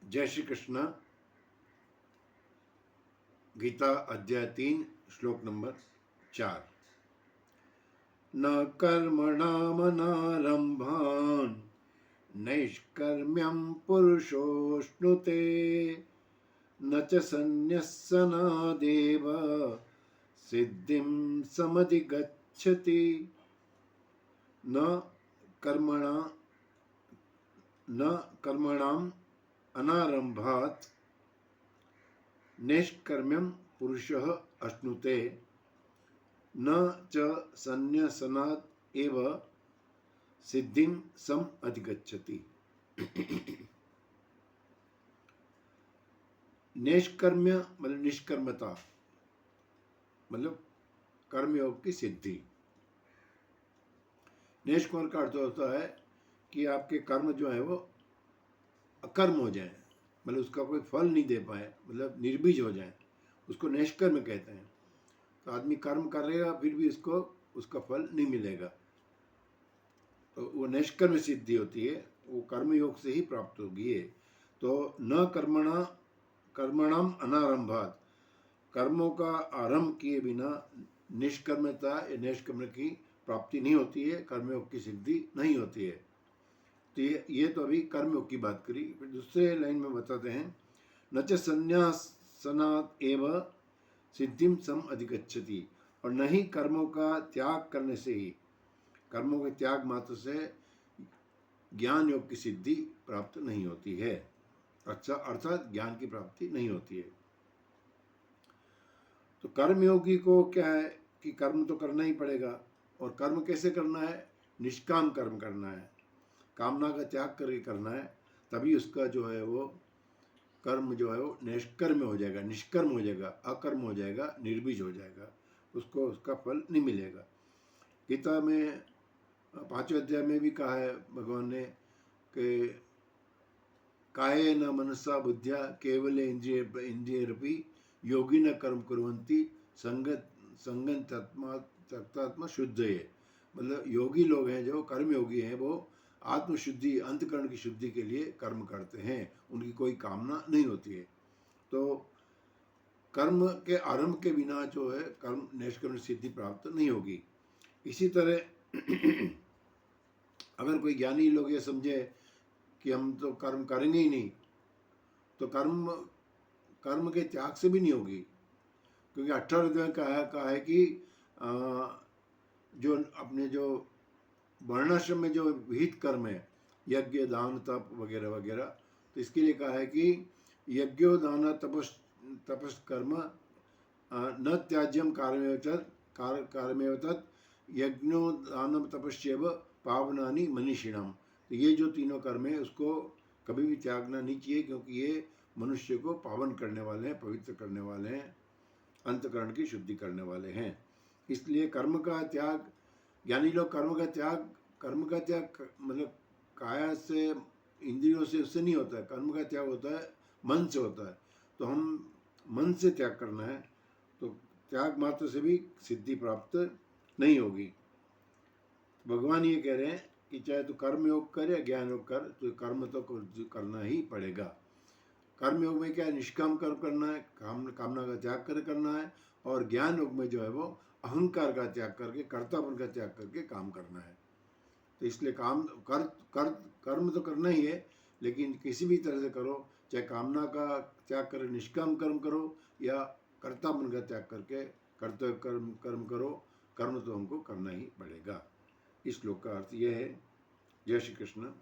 जय श्री कृष्ण। गीता अध्याय 3 श्लोक नंबर 4। न कर्मणामनारम्भान् नैष्कर्म्यं पुरुषोऽश्नुते न च सन्न्यस्सनादेव सिद्धिं समधिगच्छति। न कर्मणा न कर्मणाम् अनारंभात् नैष्कर्म्यं पुरुषः अश्नुते न च सन्न्यसनात् एव सिद्धिं सम अधिगच्छति। नैष्कर्म्य मतलब निष्कर्मता, मतलब कर्मयोग की सिद्धि। नैष्कर्म का अर्थ होता है कि आपके कर्म जो है वो अकर्म हो जाए, मतलब उसका कोई फल नहीं दे पाए, मतलब निर्बीज हो जाए, उसको नैष्कर्म कहते हैं। तो आदमी कर्म करेगा फिर भी उसको उसका फल नहीं मिलेगा, तो वो नैष्कर्म सिद्धि होती है, वो कर्मयोग से ही प्राप्त होगी है। तो न कर्मणाम अनारंभात, कर्मों का आरंभ किए बिना निष्कर्मता या नैष्कर्म की प्राप्ति नहीं होती है, कर्मयोग की सिद्धि नहीं होती है। तो ये तो अभी कर्मयोग की बात करी। फिर दूसरे लाइन में बताते हैं, न च संन्यासनात् एव सिद्धिम सम अधिगच्छति, और न ही कर्मों का त्याग करने से ही, कर्मों के त्याग मात्र से ज्ञान योग की सिद्धि प्राप्त नहीं होती है। अच्छा, अर्थात ज्ञान की प्राप्ति नहीं होती है। तो कर्मयोगी को क्या है कि कर्म तो करना ही पड़ेगा, और कर्म कैसे करना है? निष्काम कर्म करना है, कामना का त्याग करके करना है, तभी उसका जो है वो कर्म जो है वो निष्कर्म हो जाएगा, निष्कर्म हो जाएगा, अकर्म हो जाएगा, निर्बीज हो जाएगा, उसको उसका फल नहीं मिलेगा। गीता में 5वें अध्याय में भी कहा है भगवान ने कि काये न मनसा बुद्धिया केवल इंद्रियरपि योगी न कर्म कुर्वन्ति संगन तत्मा शुद्ध है। मतलब योगी लोग हैं, जो कर्म योगी हैं, वो आत्मशुद्धि, अंतकरण की शुद्धि के लिए कर्म करते हैं, उनकी कोई कामना नहीं होती है। तो कर्म के आरंभ के बिना जो है कर्म नैष्कर्म सिद्धि प्राप्त नहीं होगी। इसी तरह अगर कोई ज्ञानी लोग ये समझे कि हम तो कर्म करेंगे ही नहीं, तो कर्म के त्याग से भी नहीं होगी, क्योंकि 18 अध्याय कहा है कि जो अपने जो वर्णाश्रम में जो विहित कर्म है, यज्ञ दान तप वगैरह वगैरह, तो इसके लिए कहा है कि यज्ञो दान तपस कर्म न त्याज्यम कार्यमेव तत् यज्ञो दानम तपस्यैव पावनानि मनीषिणाम। तो ये जो तीनों कर्म है उसको कभी भी त्यागना नहीं चाहिए, क्योंकि ये मनुष्य को पावन करने वाले हैं, पवित्र करने वाले हैं, अंतकरण की शुद्धि करने वाले हैं। इसलिए कर्म का त्याग, ज्ञानी लोग कर्म का त्याग मतलब काया से, इंद्रियों से, उससे नहीं होता है। कर्म का त्याग होता है मन से होता है। तो हम मन से त्याग करना है, तो त्याग मात्र से भी सिद्धि प्राप्त नहीं होगी। भगवान ये कह रहे हैं कि चाहे तो कर्म योग कर या ज्ञान योग कर, तो कर्म तो करना ही पड़ेगा। कर्म योग में क्या है? निष्काम कर्म करना है, कामना का त्याग कर करना है, और ज्ञान योग में जो है वो अहंकार का त्याग करके, कर्तापन का त्याग करके काम करना है। तो इसलिए कर्म तो करना ही है, लेकिन किसी भी तरह से करो, चाहे कामना का त्याग कर निष्काम कर्म करो, या कर्तापन का त्याग करके कर्तव्य कर्म करो, कर्म तो हमको करना ही पड़ेगा। इस श्लोक का अर्थ यह है। जय श्री कृष्ण।